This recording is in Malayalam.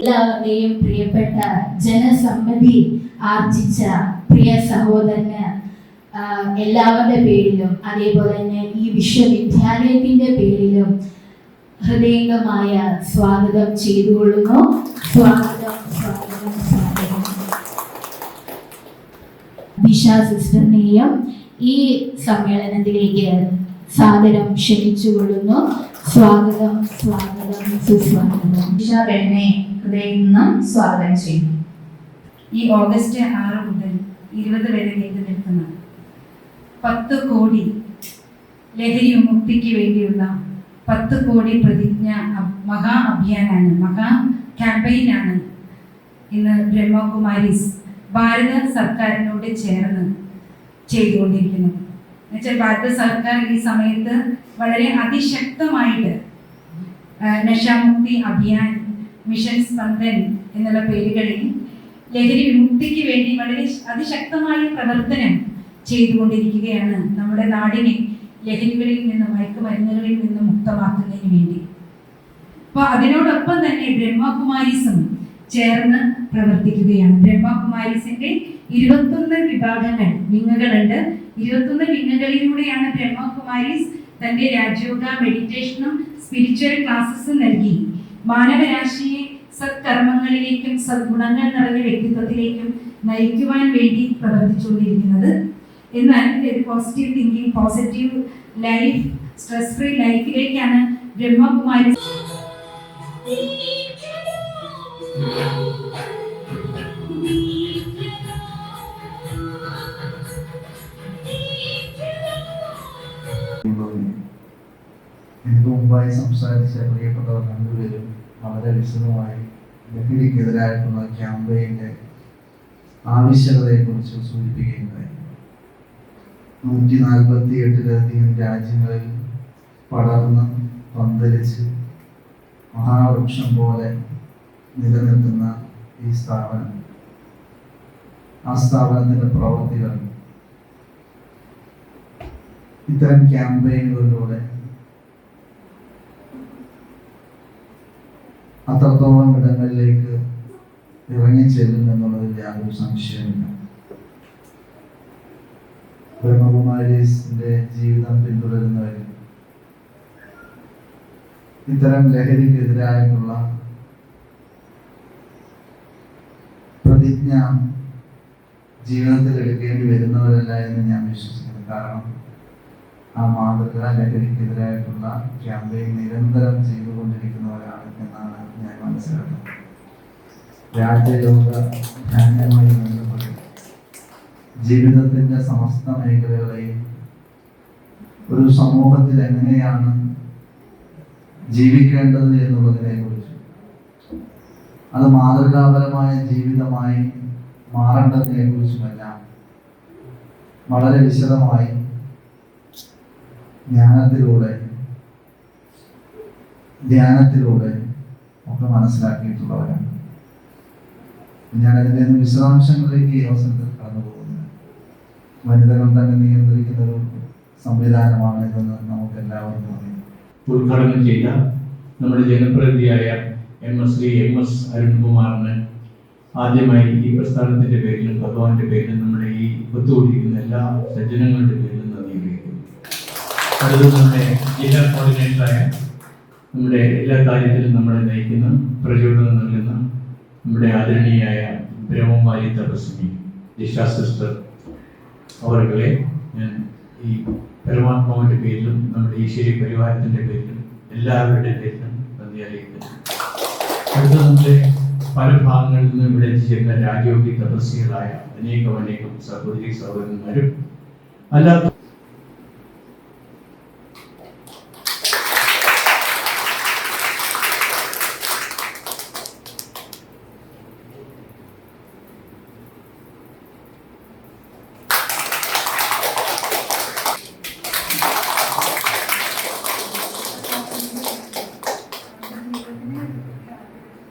എല്ലാവരുടെയും പ്രിയപ്പെട്ട ജനസമ്മതി ആർജിച്ച പ്രിയ സഹോദരന് എല്ലാവരുടെ പേരിലും അതേപോലെ തന്നെ ഈ വിശ്വവിദ്യാലയത്തിന്റെ പേരിലും ഹൃദയംഗമായ സ്വാഗതം ചെയ്തുകൊള്ളുന്നു. സ്വാഗതം സ്വാഗതം സ്വാഗതം. ദിശ സിസ്റ്ററിനെയും ഈ സമ്മേളനത്തിലേക്ക് സാദരം ക്ഷണിച്ചുകൊള്ളുന്നു. സ്വാഗതം സ്വാഗതം സുസ്വാഗതം. ദിശ ബെന്നെ ഹൃദയം നിന്നും സ്വാഗതം ചെയ്യുന്നു. ഈ ഓഗസ്റ്റ് 6 മുതൽ 20 വരെ നീണ്ടു നിൽക്കുന്ന 10 കോടി ലഹരി വിമുക്തിക്ക് വേണ്ടിയുള്ള 10 കോടി പ്രതിജ്ഞ മഹാ അഭിയാനാണ്, മഹാ ക്യാമ്പയിനാണ് ഇന്ന് ബ്രഹ്മകുമാരീസ് ഭാരത സർക്കാരിനോട് ചേർന്ന് ചെയ്തുകൊണ്ടിരിക്കുന്നത്. എന്നുവെച്ചാൽ ഭാരത സർക്കാർ ഈ സമയത്ത് വളരെ അതിശക്തമായിട്ട് നശാമുക്തി അഭിയാൻ, മിഷൻ സ്പന്ദൻ എന്നുള്ള പേരുകളിൽ ലഹരി വിമുക്തിക്ക് വേണ്ടി വളരെ അതിശക്തമായ പ്രവർത്തനം ചെയ്തുകൊണ്ടിരിക്കുകയാണ് നമ്മുടെ നാടിനെ ലഹരികളിൽ നിന്നും മയക്കുമരുന്നുകളിൽ നിന്നും മുക്തമാക്കുന്നതിന് വേണ്ടി. അപ്പോൾ അതിനോടൊപ്പം തന്നെ ബ്രഹ്മകുമാരീസും ചേർന്ന് പ്രവർത്തിക്കുകയാണ്. ബ്രഹ്മകുമാരീസിന്റെ 21 വിങ്ങുകളുണ്ട്. 21 വിങ്ങുകളിലൂടെയാണ് ബ്രഹ്മകുമാരീസ് തന്റെ രാജയോഗ, മെഡിറ്റേഷനും സ്പിരിച്വൽ ക്ലാസ്സസും നൽകി മാനവരാശിയെ സത്കർമ്മങ്ങളിലേക്കും സദ്ഗുണങ്ങൾ നിറഞ്ഞ വ്യക്തിത്വത്തിലേക്കും നയിക്കുവാൻ വേണ്ടി പ്രവർത്തിച്ചുകൊണ്ടിരിക്കുന്നത്. എന്നാൽ ഒരു positive thinking, positive life, stress free ലൈഫിലേക്കാണ് ബ്രഹ്മകുമാരി എനിക്ക് മുമ്പായി സംസാരിച്ച പ്രിയപ്പെട്ടവർ രണ്ടുപേരും വളരെ വിശദമായി ലഹരിക്കെതിരായിട്ടുള്ള ക്യാമ്പയിൻ്റെ ആവശ്യകതയെക്കുറിച്ച് സൂചിപ്പിക്കുകയുണ്ടായി. 148-ലധികം രാജ്യങ്ങളിൽ പടർന്ന് പന്തലിച്ച് മഹാവൃക്ഷം പോലെ നിലനിൽക്കുന്ന ഈ സ്ഥാപനം, ആ സ്ഥാപനത്തിൻ്റെ പ്രവർത്തികൾ ഇത്തരം ക്യാമ്പയിനുകളിലൂടെ അത്രത്തോളം ഇടങ്ങളിലേക്ക് ഇറങ്ങിച്ചെല്ലും എന്നുള്ളതിൽ യാതൊരു സംശയമില്ല. ബ്രഹ്മകുമാരീസിന്റെ ജീവിതം പിന്തുടരുന്നവർ ഇത്തരം ലഹരിക്കെതിരായിട്ടുള്ള പ്രതിജ്ഞ ജീവിതത്തിൽ എടുക്കേണ്ടി വരുന്നവരല്ല എന്ന് ഞാൻ വിശ്വസിക്കുന്നു. കാരണം ആ മാതൃക ലഹരിക്കെതിരായിട്ടുള്ള ക്യാമ്പയിൻ നിരന്തരം ചെയ്തുകൊണ്ടിരിക്കുന്നവരാണ് എന്നാണ് ഞാൻ മനസ്സിലാക്കുന്നത്. രാജയോഗ ധ്യാനവുമായി ബന്ധപ്പെട്ട് ജീവിതത്തിന്റെ സമസ്ത മേഖലകളെയും ഒരു സമൂഹത്തിൽ എങ്ങനെയാണ് ജീവിക്കേണ്ടത് എന്നുള്ളതിനെ കുറിച്ച്, അത് മാതൃകാപരമായ ജീവിതമായി മാറേണ്ടതിനെ കുറിച്ചുമെല്ലാം വളരെ വിശദമായി ജ്ഞാനത്തിലൂടെ ധ്യാനത്തിലൂടെ ഒക്കെ മനസ്സിലാക്കിയിട്ടുള്ളവരാണ്. ഞാൻ അതിൻ്റെ വിശദാംശങ്ങളിലേക്ക് ഈ അവസരത്തിൽ കടന്നു പോകുന്നത് വനിതകൾ തന്നെ നിയന്ത്രിക്കുന്ന ഒരു സംവിധാനമാണ് ഇതെന്ന് നമുക്ക് എല്ലാവർക്കും അറിയാം. ഉദ്ഘാടനം ചെയ്ത നമ്മുടെ ജനപ്രതിനിധിയായ എം.എസ്. അരുൺകുമാറിന് ആദ്യമായി ഈ പ്രസ്ഥാനത്തിന്റെ പേരിലും ഭഗവാന്റെ പേരിലും നമ്മുടെ ഈ ഒത്തുകൂടിയിരിക്കുന്ന എല്ലാ സജ്ജനങ്ങളുടെ പേരിലും നന്ദി അറിയിക്കുന്നു. അടുത്ത നമ്മുടെ ജില്ലാ കോർഡിനേറ്ററായ നമ്മുടെ എല്ലാ കാര്യത്തിലും നമ്മളെ നയിക്കുന്ന, പ്രചോദനം നൽകുന്ന നമ്മുടെ ആദരണീയായ ബ്രഹ്മകുമാരി തപസ്വിനി ദിശ സിസ്റ്റർ അവരെ ഞാൻ ഈ പരമാത്മാവിന്റെ പേരിലും നമ്മുടെ ഈശ്വരീയ പരിവാരത്തിന്റെ പേരിലും എല്ലാവരുടെ പേരിലും നന്ദി അറിയിക്കുന്നു. അടുത്ത നമ്മുടെ പല ഭാഗങ്ങളിൽ നിന്നും ഇവിടെ എത്തിച്ചേരുന്ന രാജയോഗി തപസ്വികളായ അനേകം സഹോദരി സഹോദരന്മാരും അല്ലാത്ത